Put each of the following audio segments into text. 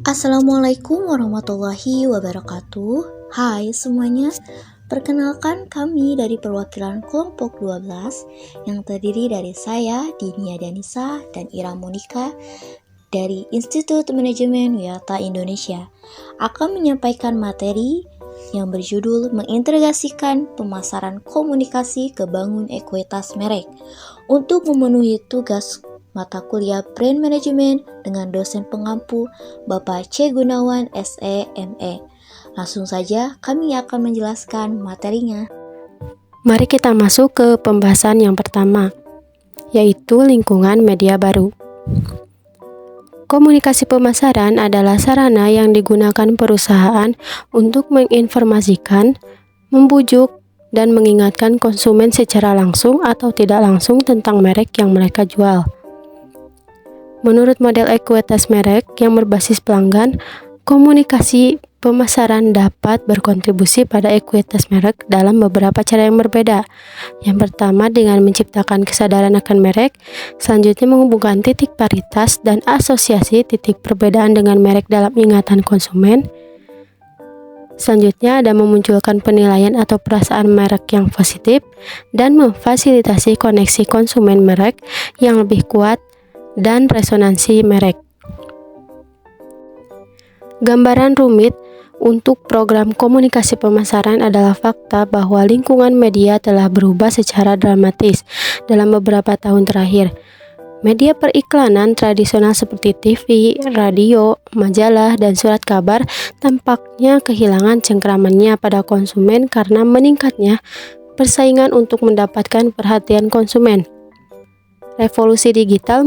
Assalamualaikum warahmatullahi wabarakatuh. Hai semuanya, perkenalkan kami dari perwakilan kelompok 12 yang terdiri dari saya, Dinia Danisa, dan Ira Monika dari Institut Manajemen Wiyata Indonesia akan menyampaikan materi yang berjudul mengintegrasikan pemasaran komunikasi ke bangun ekuitas merek untuk memenuhi tugas mata kuliah Brand Management dengan dosen pengampu Bapak C. Gunawan SE ME. Langsung saja kami akan menjelaskan materinya. Mari kita masuk ke pembahasan yang pertama, yaitu lingkungan media baru. Komunikasi pemasaran adalah sarana yang digunakan perusahaan untuk menginformasikan, membujuk, dan mengingatkan konsumen secara langsung atau tidak langsung tentang merek yang mereka jual. Menurut model ekuitas merek yang berbasis pelanggan, komunikasi pemasaran dapat berkontribusi pada ekuitas merek dalam beberapa cara yang berbeda. Yang pertama dengan menciptakan kesadaran akan merek, selanjutnya menghubungkan titik paritas dan asosiasi titik perbedaan dengan merek dalam ingatan konsumen. Selanjutnya ada memunculkan penilaian atau perasaan merek yang positif dan memfasilitasi koneksi konsumen merek yang lebih kuat dan resonansi merek. Gambaran rumit untuk program komunikasi pemasaran adalah fakta bahwa lingkungan media telah berubah secara dramatis dalam beberapa tahun terakhir. Media periklanan tradisional seperti TV, radio, majalah, dan surat kabar tampaknya kehilangan cengkramannya pada konsumen karena meningkatnya persaingan untuk mendapatkan perhatian konsumen. Revolusi digital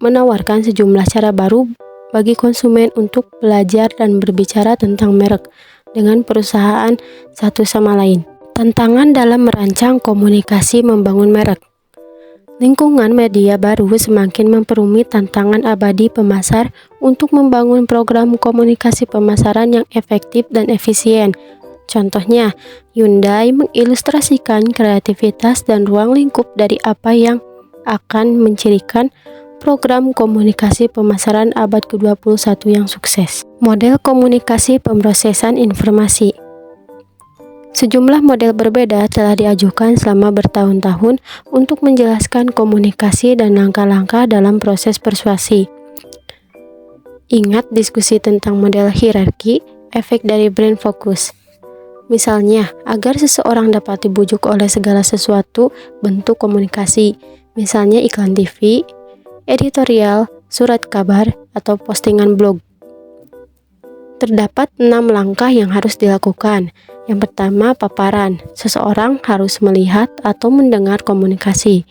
menawarkan sejumlah cara baru bagi konsumen untuk belajar dan berbicara tentang merek dengan perusahaan satu sama lain. Tantangan dalam merancang komunikasi membangun merek. Lingkungan media baru semakin memperumit tantangan abadi pemasar untuk membangun program komunikasi pemasaran yang efektif dan efisien. Contohnya, Hyundai mengilustrasikan kreativitas dan ruang lingkup dari apa yang akan mencirikan program komunikasi pemasaran abad ke-21 yang sukses. Model komunikasi pemrosesan informasi. Sejumlah model berbeda telah diajukan selama bertahun-tahun untuk menjelaskan komunikasi dan langkah-langkah dalam proses persuasi. Ingat diskusi tentang model hierarki, efek dari brand focus. Misalnya, agar seseorang dapat dibujuk oleh segala sesuatu bentuk komunikasi, misalnya iklan TV, editorial, surat kabar, atau postingan blog. Terdapat 6 langkah yang harus dilakukan. Yang pertama, paparan. Seseorang harus melihat atau mendengar komunikasi.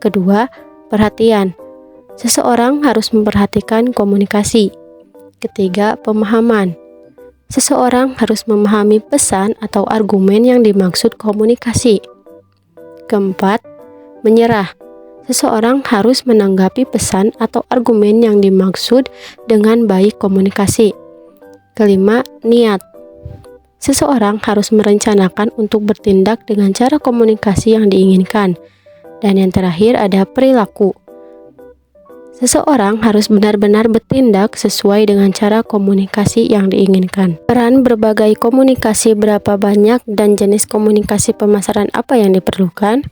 Kedua, perhatian. Seseorang harus memperhatikan komunikasi. Ketiga, pemahaman. Seseorang harus memahami pesan atau argumen yang dimaksud komunikasi. Keempat, menyerah. Seseorang harus menanggapi pesan atau argumen yang dimaksud dengan baik komunikasi. Kelima, niat. Seseorang harus merencanakan untuk bertindak dengan cara komunikasi yang diinginkan. Dan yang terakhir ada perilaku. Seseorang harus benar-benar bertindak sesuai dengan cara komunikasi yang diinginkan. Peran berbagai komunikasi berapa banyak dan jenis komunikasi pemasaran apa yang diperlukan?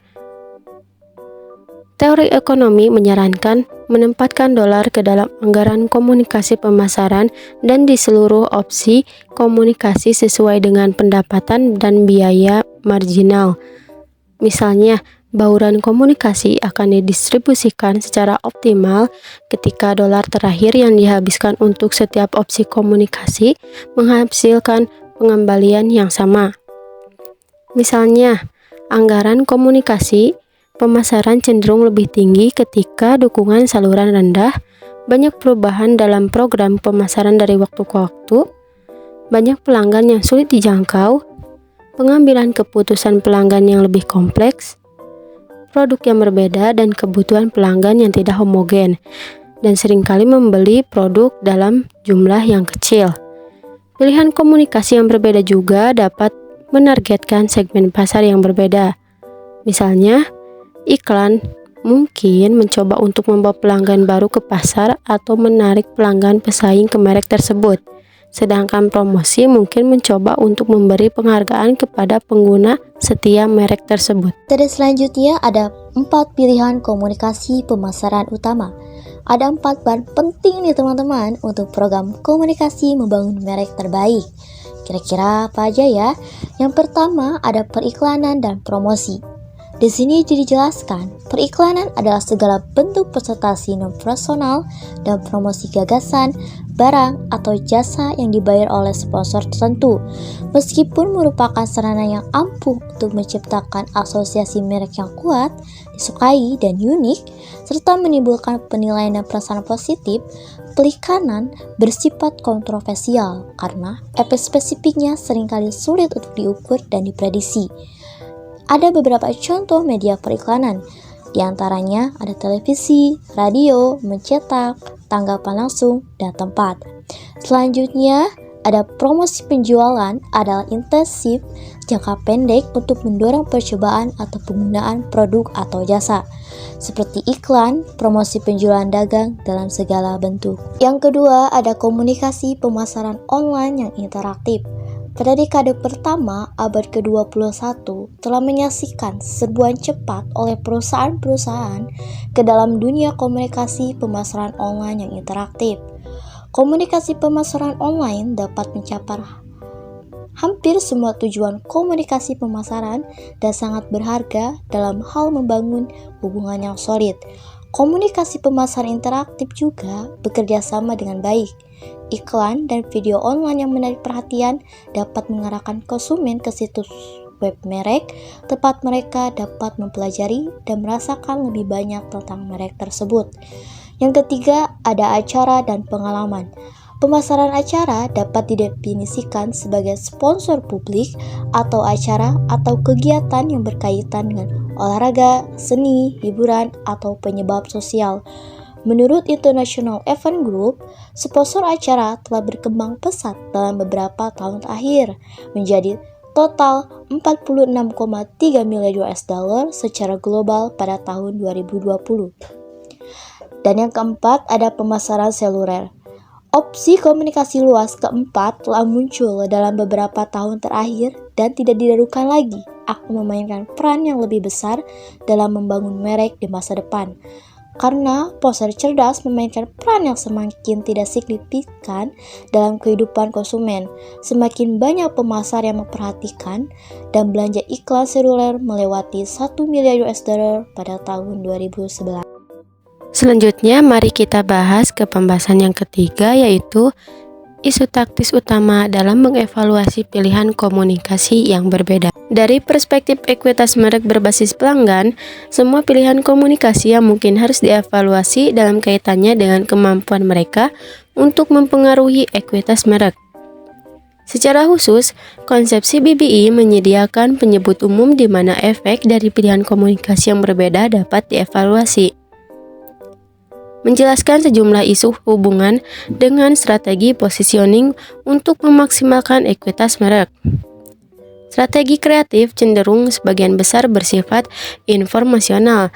Teori ekonomi menyarankan menempatkan dolar ke dalam anggaran komunikasi pemasaran dan di seluruh opsi komunikasi sesuai dengan pendapatan dan biaya marginal. Misalnya, bauran komunikasi akan didistribusikan secara optimal ketika dolar terakhir yang dihabiskan untuk setiap opsi komunikasi menghasilkan pengembalian yang sama. Misalnya, anggaran komunikasi pemasaran cenderung lebih tinggi ketika dukungan saluran rendah, banyak perubahan dalam program pemasaran dari waktu ke waktu, banyak pelanggan yang sulit dijangkau, pengambilan keputusan pelanggan yang lebih kompleks, produk yang berbeda dan kebutuhan pelanggan yang tidak homogen, dan seringkali membeli produk dalam jumlah yang kecil. Pilihan komunikasi yang berbeda juga dapat menargetkan segmen pasar yang berbeda. Misalnya, iklan Mungkin mencoba untuk membawa pelanggan baru ke pasar atau menarik pelanggan pesaing ke merek tersebut. Sedangkan promosi mungkin mencoba untuk memberi penghargaan kepada pengguna setia merek tersebut. Metode selanjutnya ada 4 pilihan komunikasi pemasaran utama. Ada 4 bahan penting nih teman-teman untuk program komunikasi membangun merek terbaik. Kira-kira apa aja ya? Yang pertama ada periklanan dan promosi. Di sini dijelaskan, periklanan adalah segala bentuk presentasi non-personal dan promosi gagasan, barang, atau jasa yang dibayar oleh sponsor tertentu. Meskipun merupakan sarana yang ampuh untuk menciptakan asosiasi merek yang kuat, disukai, dan unik, serta menimbulkan penilaian dan perasaan positif, periklanan bersifat kontroversial karena efek spesifiknya seringkali sulit untuk diukur dan diprediksi. Ada beberapa contoh media periklanan, di antaranya ada televisi, radio, mencetak, tanggapan langsung, dan tempat. Selanjutnya, ada promosi penjualan adalah intensif jangka pendek untuk mendorong percobaan atau penggunaan produk atau jasa, seperti iklan, promosi penjualan dagang dalam segala bentuk. Yang kedua, ada komunikasi pemasaran online yang interaktif. Pada dekade pertama abad ke-21 telah menyaksikan serbuan cepat oleh perusahaan-perusahaan ke dalam dunia komunikasi pemasaran online yang interaktif. Komunikasi pemasaran online dapat mencapai hampir semua tujuan komunikasi pemasaran dan sangat berharga dalam hal membangun hubungan yang solid. Komunikasi pemasaran interaktif juga bekerja sama dengan baik. Iklan dan video online yang menarik perhatian dapat mengarahkan konsumen ke situs web merek, tempat mereka dapat mempelajari dan merasakan lebih banyak tentang merek tersebut. Yang ketiga, ada acara dan pengalaman. Pemasaran acara dapat didefinisikan sebagai sponsor publik atau acara atau kegiatan yang berkaitan dengan olahraga, seni, hiburan, atau penyebab sosial. Menurut International Event Group, sponsor acara telah berkembang pesat dalam beberapa tahun terakhir, menjadi total 46,3 miliar US dollar secara global pada tahun 2020. Dan yang keempat, ada pemasaran seluler. Opsi komunikasi luas keempat telah muncul dalam beberapa tahun terakhir dan tidak diragukan lagi akan memainkan peran yang lebih besar dalam membangun merek di masa depan. Karena ponsel cerdas memainkan peran yang semakin tidak signifikan dalam kehidupan konsumen, semakin banyak pemasar yang memperhatikan dan belanja iklan seluler melewati 1 miliar US dollar pada tahun 2011. Selanjutnya, mari kita bahas ke pembahasan yang ketiga, yaitu isu taktis utama dalam mengevaluasi pilihan komunikasi yang berbeda. Dari perspektif ekuitas merek berbasis pelanggan, semua pilihan komunikasi yang mungkin harus dievaluasi dalam kaitannya dengan kemampuan mereka untuk mempengaruhi ekuitas merek. Secara khusus, konsepsi BBI menyediakan penyebut umum di mana efek dari pilihan komunikasi yang berbeda dapat dievaluasi. Menjelaskan sejumlah isu hubungan dengan strategi positioning untuk memaksimalkan ekuitas merek. Strategi kreatif cenderung sebagian besar bersifat informasional,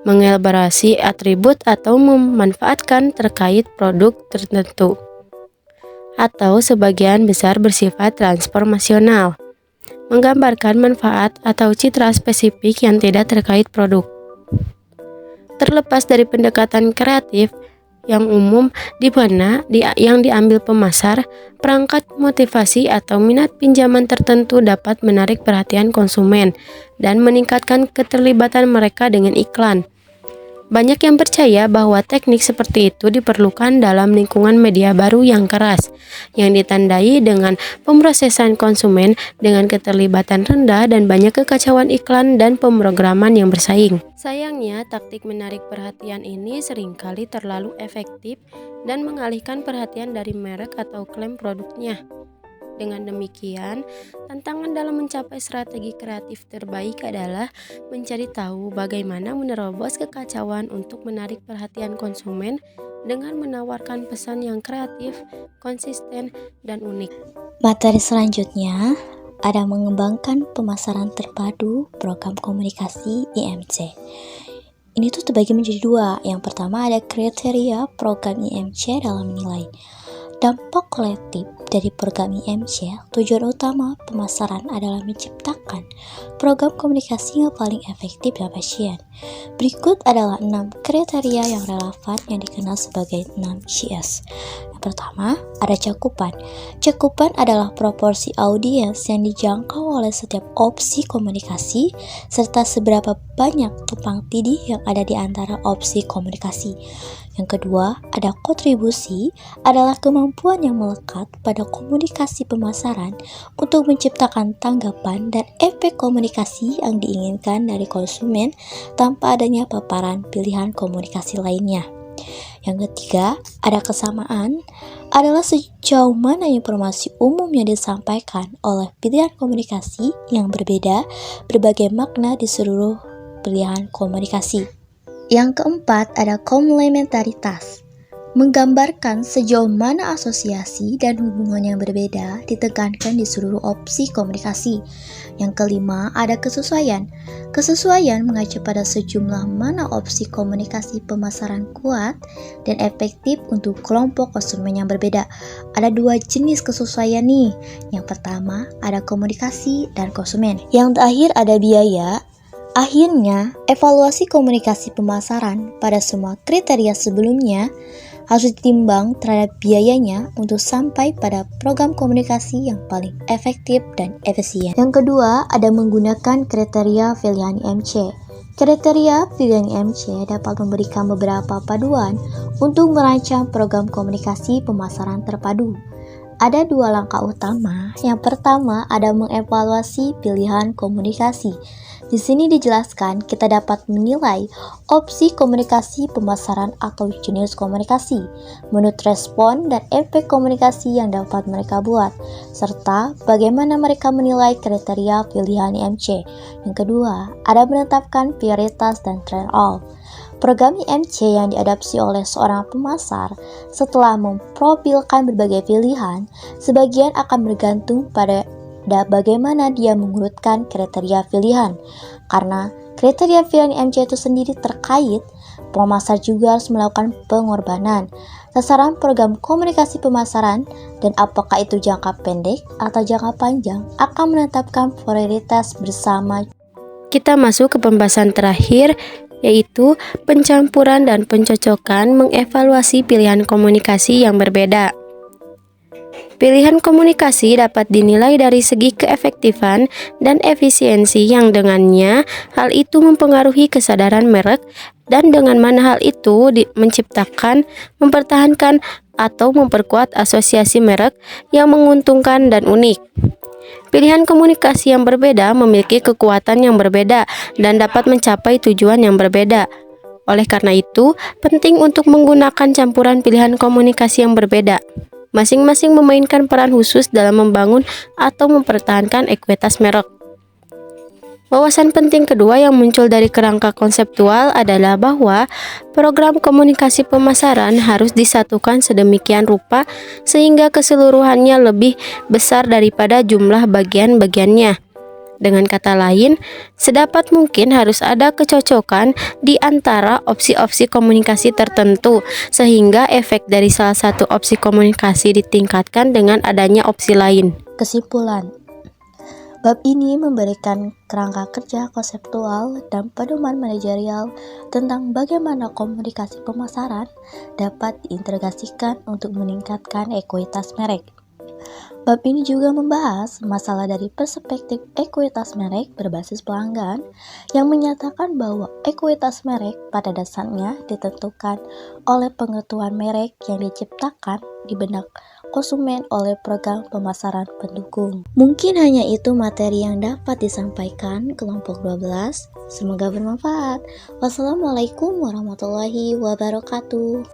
mengelaborasi atribut atau memanfaatkan terkait produk tertentu, atau sebagian besar bersifat transformasional, menggambarkan manfaat atau citra spesifik yang tidak terkait produk. Terlepas dari pendekatan kreatif yang umum di mana yang diambil pemasar, perangkat motivasi atau minat pinjaman tertentu dapat menarik perhatian konsumen dan meningkatkan keterlibatan mereka dengan iklan. Banyak yang percaya bahwa teknik seperti itu diperlukan dalam lingkungan media baru yang keras, yang ditandai dengan pemrosesan konsumen dengan keterlibatan rendah dan banyak kekacauan iklan dan pemrograman yang bersaing. Sayangnya, taktik menarik perhatian ini seringkali terlalu efektif dan mengalihkan perhatian dari merek atau klaim produknya. Dengan demikian, tantangan dalam mencapai strategi kreatif terbaik adalah mencari tahu bagaimana menerobos kekacauan untuk menarik perhatian konsumen dengan menawarkan pesan yang kreatif, konsisten, dan unik. Materi selanjutnya ada mengembangkan pemasaran terpadu program komunikasi IMC. Ini tuh terbagi menjadi dua. Yang pertama ada kriteria program IMC dalam menilai. Dampak kolektif dari program IMC, tujuan utama pemasaran adalah menciptakan program komunikasi yang paling efektif dan pasien. Berikut adalah 6 kriteria yang relevan yang dikenal sebagai 6 CS. Yang pertama, ada cakupan. Cakupan adalah proporsi audiens yang dijangkau oleh setiap opsi komunikasi serta seberapa banyak tumpang tindih yang ada di antara opsi komunikasi. Yang kedua, ada kontribusi, adalah kemampuan yang melekat pada komunikasi pemasaran untuk menciptakan tanggapan dan efek komunikasi yang diinginkan dari konsumen tanpa adanya paparan pilihan komunikasi lainnya. Yang ketiga, ada kesamaan, adalah sejauh mana informasi umum yang disampaikan oleh pilihan komunikasi yang berbeda berbagai makna di seluruh pilihan komunikasi. Yang keempat, ada komplementaritas, menggambarkan sejauh mana asosiasi dan hubungan yang berbeda ditekankan di seluruh opsi komunikasi. Yang kelima, ada kesesuaian. Kesesuaian mengacu pada sejumlah mana opsi komunikasi pemasaran kuat dan efektif untuk kelompok konsumen yang berbeda. Ada 2 jenis kesesuaian nih. Yang pertama, ada komunikasi dan konsumen. Yang terakhir ada biaya. Akhirnya, evaluasi komunikasi pemasaran pada semua kriteria sebelumnya harus ditimbang terhadap biayanya untuk sampai pada program komunikasi yang paling efektif dan efisien. Yang kedua, ada menggunakan kriteria pilihan IMC. Kriteria pilihan IMC dapat memberikan beberapa paduan untuk merancang program komunikasi pemasaran terpadu. Ada 2 langkah utama. Yang pertama, ada mengevaluasi pilihan komunikasi. Di sini dijelaskan kita dapat menilai opsi komunikasi pemasaran atau jenis komunikasi, menurut respon dan efek komunikasi yang dapat mereka buat, serta bagaimana mereka menilai kriteria pilihan IMC. Yang kedua, ada menetapkan prioritas dan trade-off. Program IMC yang diadopsi oleh seorang pemasar setelah memprofilkan berbagai pilihan, sebagian akan bergantung pada bagaimana dia mengurutkan kriteria pilihan. Karena kriteria pilihan IMC itu sendiri terkait, pemasar juga harus melakukan pengorbanan. Sasaran program komunikasi pemasaran dan apakah itu jangka pendek atau jangka panjang akan menetapkan prioritas bersama. Kita masuk ke pembahasan terakhir, yaitu pencampuran dan pencocokan mengevaluasi pilihan komunikasi yang berbeda. Pilihan komunikasi dapat dinilai dari segi keefektifan dan efisiensi yang dengannya hal itu mempengaruhi kesadaran merek dan dengan mana hal itu menciptakan, mempertahankan, atau memperkuat asosiasi merek yang menguntungkan dan unik. Pilihan komunikasi yang berbeda memiliki kekuatan yang berbeda dan dapat mencapai tujuan yang berbeda. Oleh karena itu, penting untuk menggunakan campuran pilihan komunikasi yang berbeda. Masing-masing memainkan peran khusus dalam membangun atau mempertahankan ekuitas merek. Wawasan penting kedua yang muncul dari kerangka konseptual adalah bahwa program komunikasi pemasaran harus disatukan sedemikian rupa sehingga keseluruhannya lebih besar daripada jumlah bagian-bagiannya. Dengan kata lain, sedapat mungkin harus ada kecocokan di antara opsi-opsi komunikasi tertentu, sehingga efek dari salah satu opsi komunikasi ditingkatkan dengan adanya opsi lain. Kesimpulan, bab ini memberikan kerangka kerja konseptual dan pedoman manajerial tentang bagaimana komunikasi pemasaran dapat diintegrasikan untuk meningkatkan ekuitas merek. Bab ini juga membahas masalah dari perspektif ekuitas merek berbasis pelanggan yang menyatakan bahwa ekuitas merek pada dasarnya ditentukan oleh pengetahuan merek yang diciptakan di benak konsumen oleh program pemasaran pendukung. Mungkin hanya itu materi yang dapat disampaikan kelompok 12. Semoga bermanfaat. Wassalamualaikum warahmatullahi wabarakatuh.